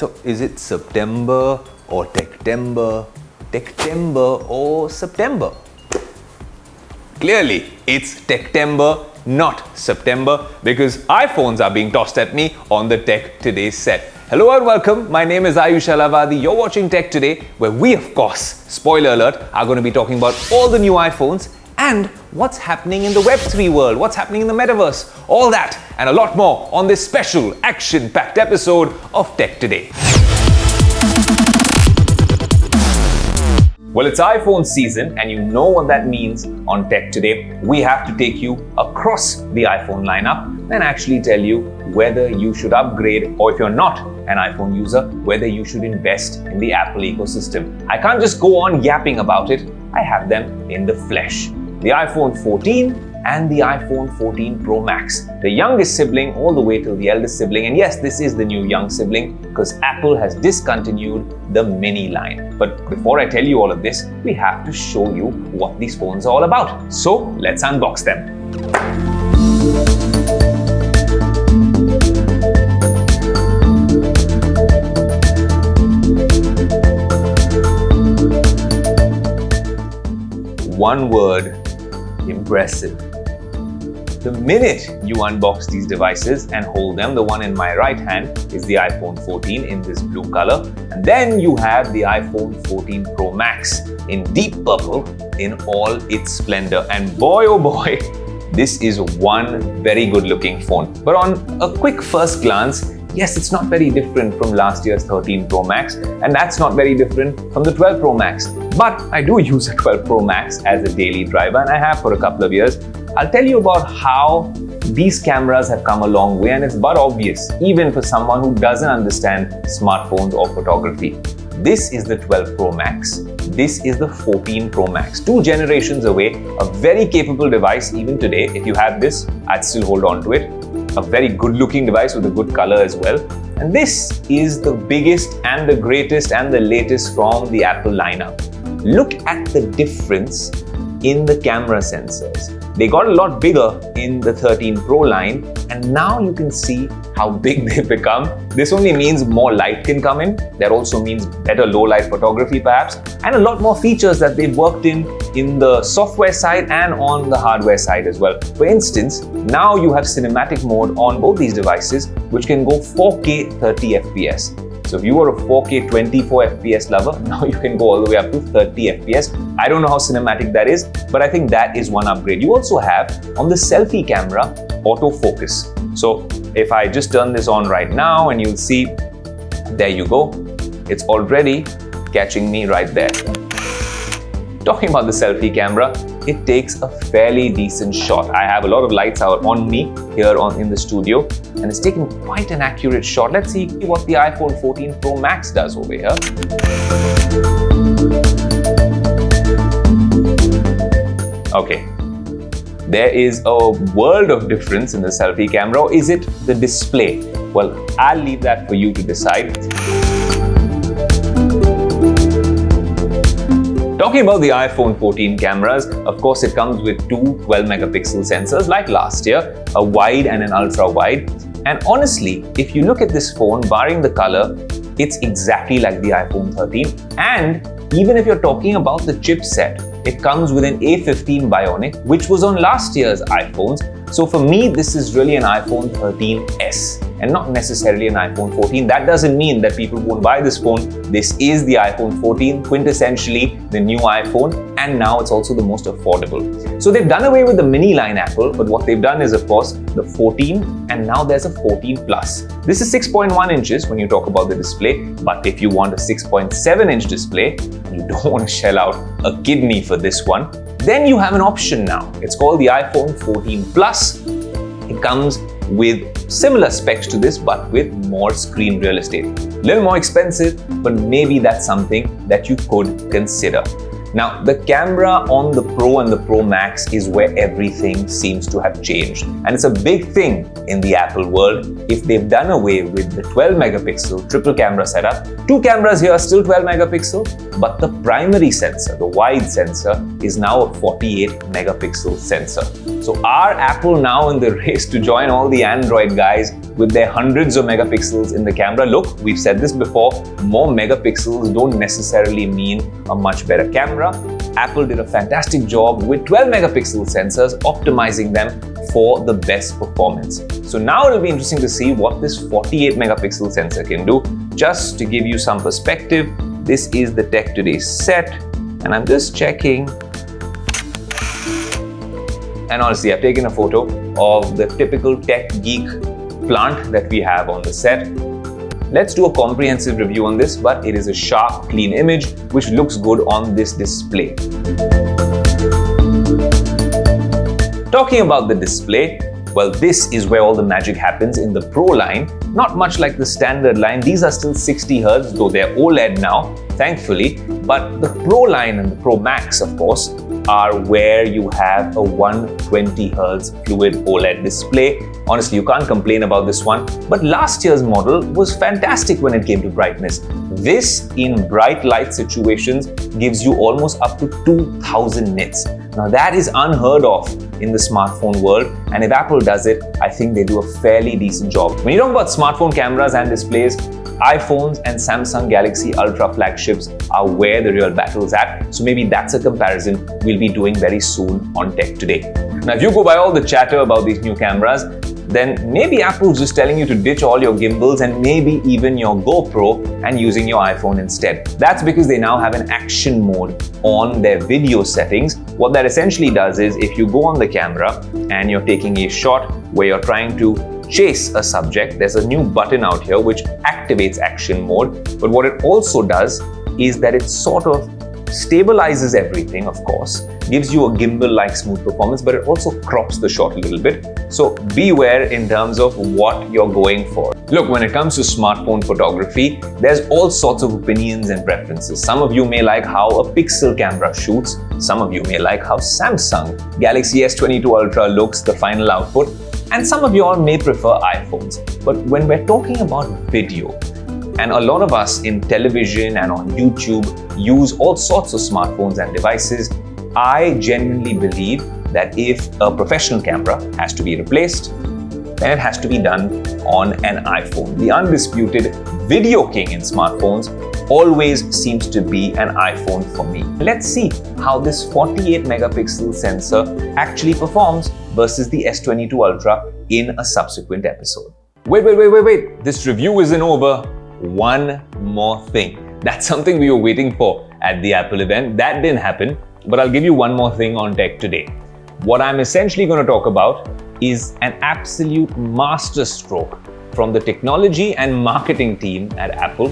So is it September or Techtember, Techtember or September? Clearly, it's Techtember, not September, because iPhones are being tossed at me on the Tech Today set. Hello and welcome. My name is Aayush Ailawadi. You're watching Tech Today, where we, of course, spoiler alert, are going to be talking about all the new iPhones and what's happening in the Web3 world, what's happening in the Metaverse, all that and a lot more on this special action-packed episode of Tech Today. Well, it's iPhone season, and you know what that means on Tech Today. We have to take you across the iPhone lineup and actually tell you whether you should upgrade, or if you're not an iPhone user, whether you should invest in the Apple ecosystem. I can't just go on yapping about it. I have them in the flesh. The iPhone 14 and the iPhone 14 Pro Max. The youngest sibling all the way till the eldest sibling. And yes, this is the new young sibling because Apple has discontinued the mini line. But before I tell you all of this, we have to show you what these phones are all about. So let's unbox them. One word: impressive. The minute you unbox these devices and hold them, the one in my right hand is the iPhone 14 in this blue color, and then you have the iPhone 14 Pro Max in deep purple in all its splendor. And boy oh boy, this is one very good looking phone. But on a quick first glance, yes, it's not very different from last year's 13 Pro Max, and that's not very different from the 12 Pro Max. But I do use a 12 Pro Max as a daily driver, and I have for a couple of years. I'll tell you about how these cameras have come a long way, and it's but obvious, even for someone who doesn't understand smartphones or photography. This is the 12 Pro Max. This is the 14 Pro Max. 2 generations away, a very capable device even today. If you have this, I'd still hold on to it. A very good looking device with a good color as well. And this is the biggest and the greatest and the latest from the Apple lineup. Look at the difference in the camera sensors. They got a lot bigger in the 13 Pro line, and now you can see how big they've become. This only means more light can come in. That also means better low light photography perhaps, and a lot more features that they've worked in the software side and on the hardware side as well. For instance, now you have cinematic mode on both these devices, which can go 4K 30 FPS. So if you were a 4K 24 FPS lover, now you can go all the way up to 30 FPS. I don't know how cinematic that is, but I think that is one upgrade. You also have on the selfie camera autofocus. So if I just turn this on right now, and you'll see, there you go. It's already catching me right there. Talking about the selfie camera, it takes a fairly decent shot. I have a lot of lights out on me here in the studio, and it's taking quite an accurate shot. Let's see what the iPhone 14 Pro Max does over here. Okay, there is a world of difference in the selfie camera. Or is it the display? Well, I'll leave that for you to decide. Talking about the iPhone 14 cameras, of course it comes with 2 12-megapixel sensors like last year, a wide and an ultra-wide. And honestly, if you look at this phone, barring the color, it's exactly like the iPhone 13. And even if you're talking about the chipset, it comes with an A15 Bionic, which was on last year's iPhones. So for me, this is really an iPhone 13s and not necessarily an iPhone 14. That doesn't mean that people won't buy this phone. This is the iPhone 14, quintessentially the new iPhone, and now it's also the most affordable. So they've done away with the mini line Apple, but what they've done is, of course, the 14, and now there's a 14 Plus. This is 6.1 inches when you talk about the display, but if you want a 6.7 inch display, you don't want to shell out a kidney for this one, then you have an option now. It's called the iPhone 14 Plus. It comes with similar specs to this, but with more screen real estate. A little more expensive, but maybe that's something that you could consider. Now, the camera on the Pro and the Pro Max is where everything seems to have changed. And it's a big thing in the Apple world. If they've done away with the 12-megapixel triple camera setup, 2 cameras here are still 12 megapixel, but the primary sensor, the wide sensor, is now a 48-megapixel sensor. So are Apple now in the race to join all the Android guys with their hundreds of megapixels in the camera. Look, we've said this before, more megapixels don't necessarily mean a much better camera. Apple did a fantastic job with 12 megapixel sensors, optimizing them for the best performance. So now it'll be interesting to see what this 48 megapixel sensor can do. Just to give you some perspective, this is the Tech Today set, and I'm just checking. And honestly, I've taken a photo of the typical tech geek plant that we have on the set. Let's do a comprehensive review on this, but it is a sharp, clean image which looks good on this display. Talking about the display, well, this is where all the magic happens in the Pro line. Not much like the standard line. These are still 60 Hz, though they're OLED now, thankfully. But the Pro line and the Pro Max, of course, are where you have a 120 Hz fluid OLED display. Honestly, you can't complain about this one. But last year's model was fantastic when it came to brightness. This, in bright light situations, gives you almost up to 2000 nits. Now that is unheard of in the smartphone world, and if Apple does it, I think they do a fairly decent job. When you talk about smartphone cameras and displays, iPhones and Samsung Galaxy Ultra flagships are where the real battle is at. So maybe that's a comparison we'll be doing very soon on Tech Today. Now, if you go by all the chatter about these new cameras, then maybe Apple's just telling you to ditch all your gimbals and maybe even your GoPro and using your iPhone instead. That's because they now have an action mode on their video settings. What that essentially does is if you go on the camera and you're taking a shot where you're trying to chase a subject, there's a new button out here which activates action mode. But what it also does is that it sort of stabilizes everything, of course, gives you a gimbal-like smooth performance, but it also crops the shot a little bit. So beware in terms of what you're going for. Look, when it comes to smartphone photography, there's all sorts of opinions and preferences. Some of you may like how a pixel camera shoots. Some of you may like how Samsung Galaxy S22 Ultra looks, the final output. And some of you all may prefer iPhones. But when we're talking about video, and a lot of us in television and on YouTube use all sorts of smartphones and devices, I genuinely believe that if a professional camera has to be replaced, then it has to be done on an iPhone. The undisputed video king in smartphones always seems to be an iPhone for me. Let's see how this 48 megapixel sensor actually performs versus the S22 Ultra in a subsequent episode. Wait. This review isn't over. One more thing. That's something we were waiting for at the Apple event. That didn't happen, but I'll give you one more thing on Tech Today. What I'm essentially going to talk about is an absolute masterstroke from the technology and marketing team at Apple.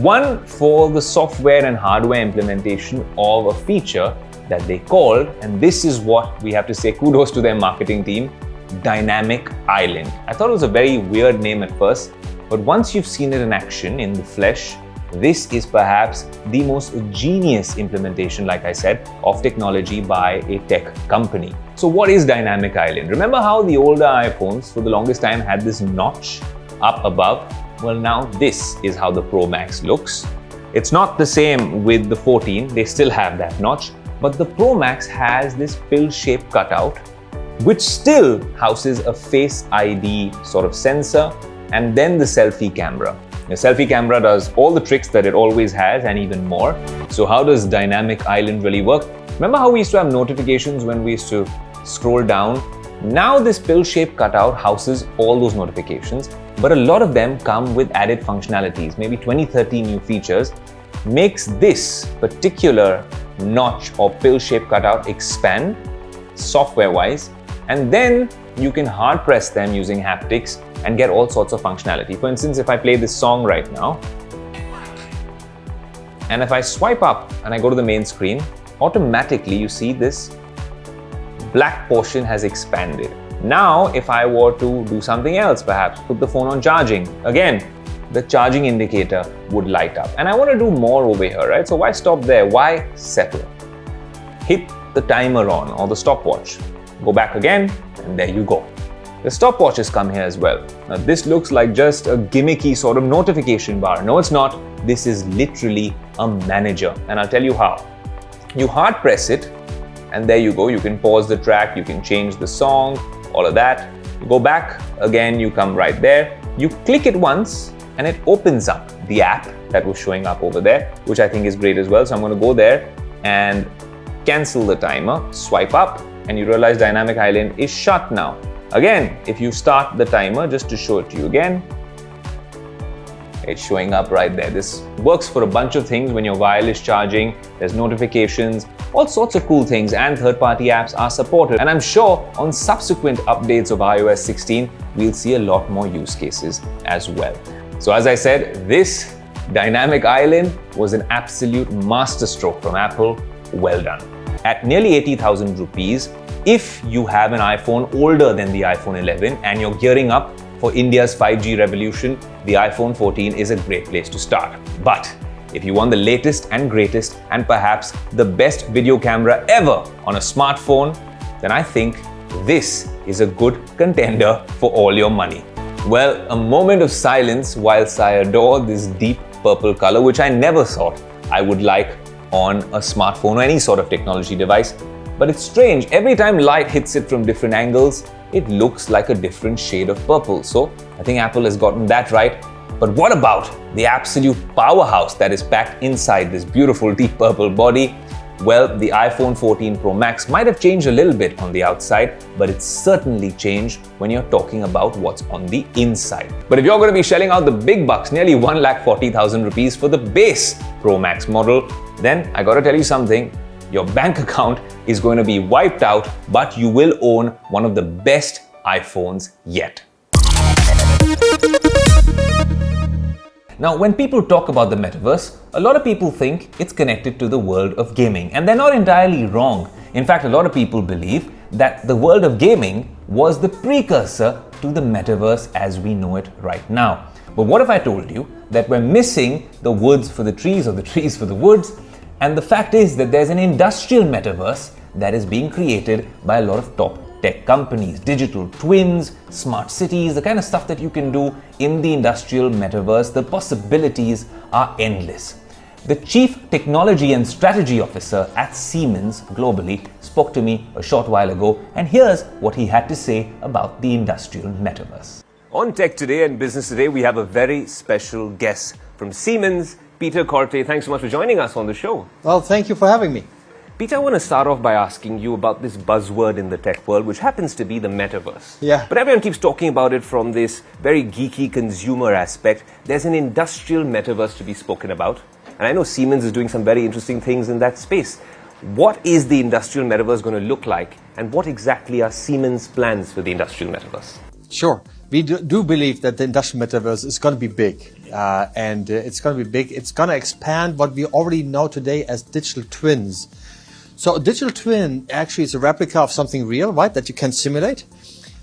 One for the software and hardware implementation of a feature that they called, and this is what we have to say kudos to their marketing team, Dynamic Island. I thought it was a very weird name at first, but once you've seen it in action, in the flesh, this is perhaps the most genius implementation, like I said, of technology by a tech company. So what is Dynamic Island? Remember how the older iPhones for the longest time had this notch up above? Well, now this is how the Pro Max looks. It's not the same with the 14, they still have that notch, but the Pro Max has this pill-shaped cutout, which still houses a Face ID sort of sensor, and then the selfie camera. The selfie camera does all the tricks that it always has and even more. So how does Dynamic Island really work? Remember how we used to have notifications when we used to scroll down? Now this pill-shaped cutout houses all those notifications, but a lot of them come with added functionalities, maybe 20-30 new features, makes this particular notch or pill-shaped cutout expand software-wise, and then you can hard press them using haptics and get all sorts of functionality. For instance, if I play this song right now, and if I swipe up and I go to the main screen, automatically you see this black portion has expanded. Now, if I were to do something else, perhaps put the phone on charging, again, the charging indicator would light up. And I want to do more over here, right? So why stop there? Why settle? Hit the timer on or the stopwatch. Go back again, and there you go. The stopwatches come here as well. Now this looks like just a gimmicky sort of notification bar. No, it's not. This is literally a manager, and I'll tell you how. You hard press it, and there you go. You can pause the track, you can change the song, all of that. You go back, again you come right there, you click it once and it opens up the app that was showing up over there, which I think is great as well. So I'm going to go there and cancel the timer, swipe up, and you realize Dynamic Island is shut now. Again, if you start the timer, just to show it to you again, it's showing up right there. This works for a bunch of things when your wireless charging, there's notifications, all sorts of cool things, and third-party apps are supported. And I'm sure on subsequent updates of iOS 16, we'll see a lot more use cases as well. So as I said, this Dynamic Island was an absolute masterstroke from Apple. Well done. At nearly 80,000 rupees, if you have an iPhone older than the iPhone 11 and you're gearing up for India's 5G revolution, the iPhone 14 is a great place to start. But if you want the latest and greatest and perhaps the best video camera ever on a smartphone, then I think this is a good contender for all your money. Well, a moment of silence whilst I adore this deep purple color, which I never thought I would like on a smartphone or any sort of technology device. But it's strange, every time light hits it from different angles, it looks like a different shade of purple. So I think Apple has gotten that right. But what about the absolute powerhouse that is packed inside this beautiful deep purple body? Well, the iPhone 14 Pro Max might have changed a little bit on the outside, but it's certainly changed when you're talking about what's on the inside. But if you're going to be shelling out the big bucks, nearly 140,000 rupees for the base Pro Max model, then I gotta tell you something, your bank account is going to be wiped out, but you will own one of the best iPhones yet. Now, when people talk about the metaverse, a lot of people think it's connected to the world of gaming, and they're not entirely wrong. In fact, a lot of people believe that the world of gaming was the precursor to the metaverse as we know it right now. But what if I told you that we're missing the woods for the trees or the trees for the woods, and the fact is that there's an industrial metaverse that is being created by a lot of top tech companies, digital twins, smart cities, the kind of stuff that you can do in the industrial metaverse. The possibilities are endless. The Chief Technology and Strategy Officer at Siemens globally spoke to me a short while ago, and here's what he had to say about the industrial metaverse. On Tech Today and Business Today, we have a very special guest from Siemens, Peter Korte. Thanks so much for joining us on the show. Well, thank you for having me. Peter, I want to start off by asking you about this buzzword in the tech world, which happens to be the metaverse. Yeah. But everyone keeps talking about it from this very geeky consumer aspect. There's an industrial metaverse to be spoken about. And I know Siemens is doing some very interesting things in that space. What is the industrial metaverse going to look like? And what exactly are Siemens' plans for the industrial metaverse? Sure. We do believe that the industrial metaverse is going to be big. It's going to be big. It's going to expand what we already know today as digital twins. So a digital twin actually is a replica of something real, right, that you can simulate.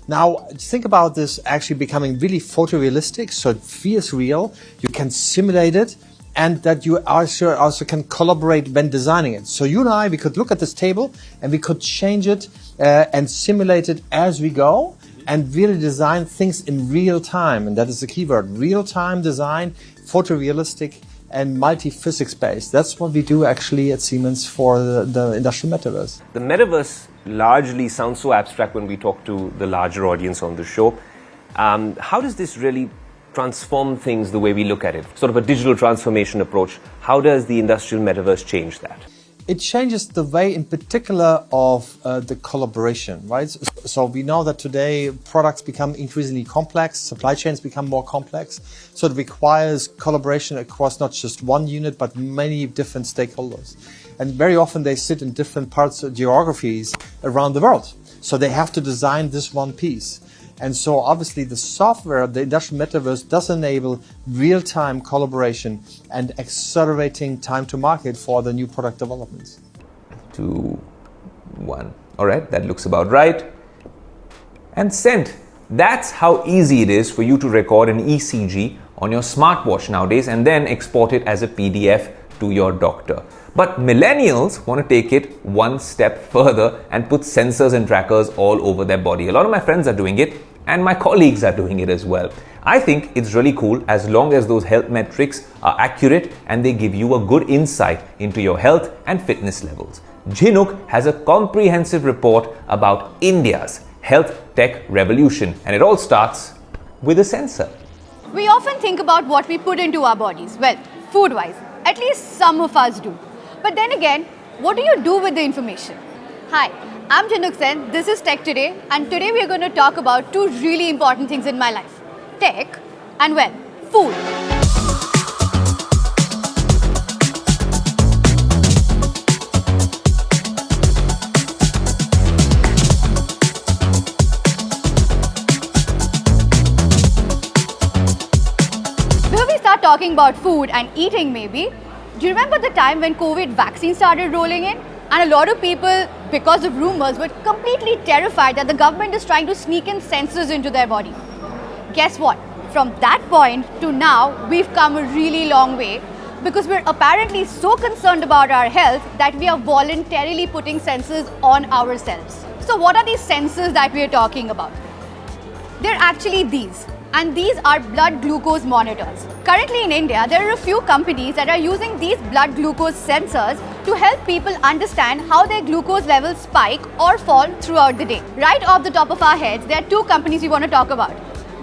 Now, think about this actually becoming really photorealistic, so it feels real, you can simulate it, and that you also can collaborate when designing it. So you and I, we could look at this table and we could change it and simulate it as we go and really design things in real time. And that is the key word, real-time design, photorealistic, and multi-physics based. That's what we do actually at Siemens for the industrial metaverse. The metaverse largely sounds so abstract when we talk to the larger audience on the show. How does this really transform things the way we look at it? Sort of a digital transformation approach. How does the industrial metaverse change that? It changes the way in particular of the collaboration, right? So we know that today products become increasingly complex, supply chains become more complex. So it requires collaboration across not just one unit, but many different stakeholders. And very often they sit in different parts of geographies around the world. So they have to design this one piece. And so obviously the software, the industrial metaverse does enable real-time collaboration and accelerating time to market for the new product developments. 2, 1. All right, that looks about right. And sent. That's how easy it is for you to record an ECG on your smartwatch nowadays and then export it as a PDF to your doctor. But millennials want to take it one step further and put sensors and trackers all over their body. A lot of my friends are doing it and my colleagues are doing it as well. I think it's really cool as long as those health metrics are accurate and they give you a good insight into your health and fitness levels. Jhinuk has a comprehensive report about India's health tech revolution. And it all starts with a sensor. We often think about what we put into our bodies. Well, food-wise, at least some of us do. But then again, what do you do with the information? Hi, I'm Januk Sen, this is Tech Today, and today we are going to talk about two really important things in my life. Tech and, well, food. Before we start talking about food and eating maybe, do you remember the time when COVID vaccine started rolling in? And a lot of people, because of rumors, were completely terrified that the government is trying to sneak in sensors into their body. Guess what? From that point to now, we've come a really long way because we're apparently so concerned about our health that we are voluntarily putting sensors on ourselves. So what are these sensors that we are talking about? They're actually these. And these are blood glucose monitors. Currently in India, there are a few companies that are using these blood glucose sensors to help people understand how their glucose levels spike or fall throughout the day. Right off the top of our heads, there are two companies we want to talk about.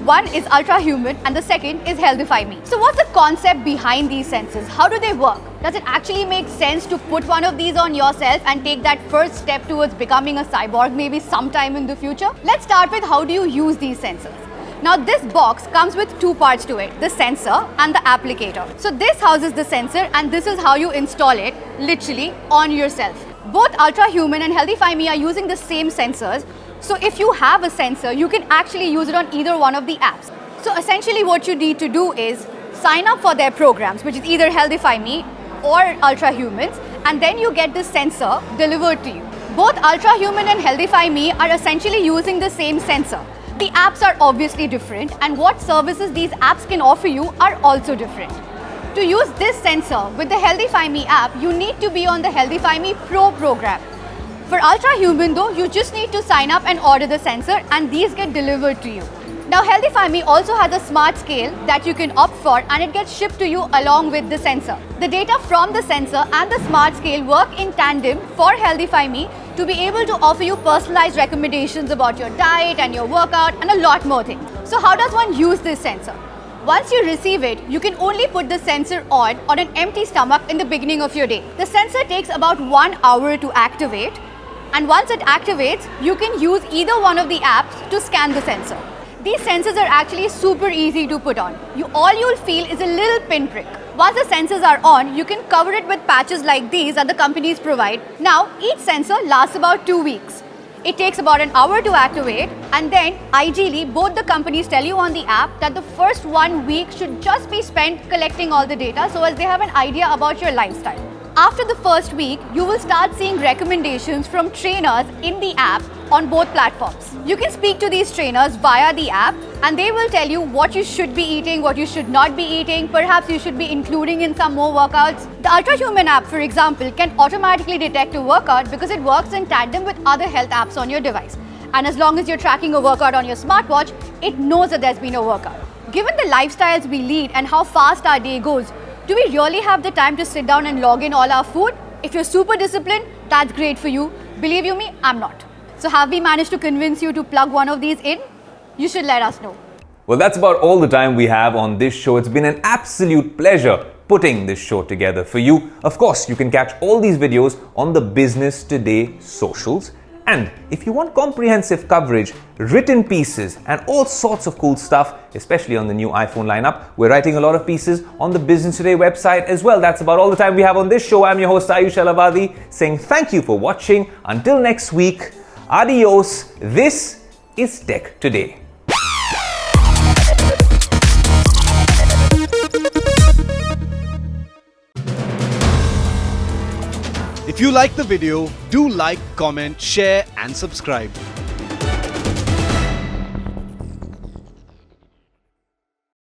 One is Ultrahuman and the second is Healthify Me. So what's the concept behind these sensors? How do they work? Does it actually make sense to put one of these on yourself and take that first step towards becoming a cyborg maybe sometime in the future? Let's start with how do you use these sensors? Now this box comes with two parts to it, the sensor and the applicator. So this houses the sensor and this is how you install it literally on yourself. Both Ultrahuman and Healthify Me are using the same sensors. So if you have a sensor, you can actually use it on either one of the apps. So essentially what you need to do is sign up for their programs, which is either Healthify Me or Ultrahumans, and then you get the sensor delivered to you. Both Ultrahuman and Healthify Me are essentially using the same sensor. The apps are obviously different and what services these apps can offer you are also different. To use this sensor with the Healthify Me app, you need to be on the Healthify Me Pro program. For Ultrahuman though, you just need to sign up and order the sensor and these get delivered to you. Now Healthify Me also has a smart scale that you can opt for and it gets shipped to you along with the sensor. The data from the sensor and the smart scale work in tandem for Healthify Me to be able to offer you personalized recommendations about your diet and your workout and a lot more things. So how does one use this sensor? Once you receive it, you can only put the sensor on an empty stomach in the beginning of your day. The sensor takes about 1 hour to activate, and once it activates, you can use either one of the apps to scan the sensor. These sensors are actually super easy to put on. All you'll feel is a little pinprick. Once the sensors are on, you can cover it with patches like these that the companies provide. Now, each sensor lasts about 2 weeks. It takes about an hour to activate, and then ideally both the companies tell you on the app that the first 1 week should just be spent collecting all the data so as they have an idea about your lifestyle. After the first week, you will start seeing recommendations from trainers in the app on both platforms. You can speak to these trainers via the app and they will tell you what you should be eating, what you should not be eating, perhaps you should be including in some more workouts. The Ultrahuman app, for example, can automatically detect a workout because it works in tandem with other health apps on your device. And as long as you're tracking a workout on your smartwatch, it knows that there's been a workout. Given the lifestyles we lead and how fast our day goes, do we really have the time to sit down and log in all our food? If you're super disciplined, that's great for you. Believe you me, I'm not. So have we managed to convince you to plug one of these in? You should let us know. Well, that's about all the time we have on this show. It's been an absolute pleasure putting this show together for you. Of course, you can catch all these videos on the Business Today socials. And if you want comprehensive coverage, written pieces, and all sorts of cool stuff, especially on the new iPhone lineup, we're writing a lot of pieces on the Business Today website as well. That's about all the time we have on this show. I'm your host, Aayush Ailawadi, saying thank you for watching. Until next week, adios. This is Tech Today. If you like the video, do like, comment, share and subscribe.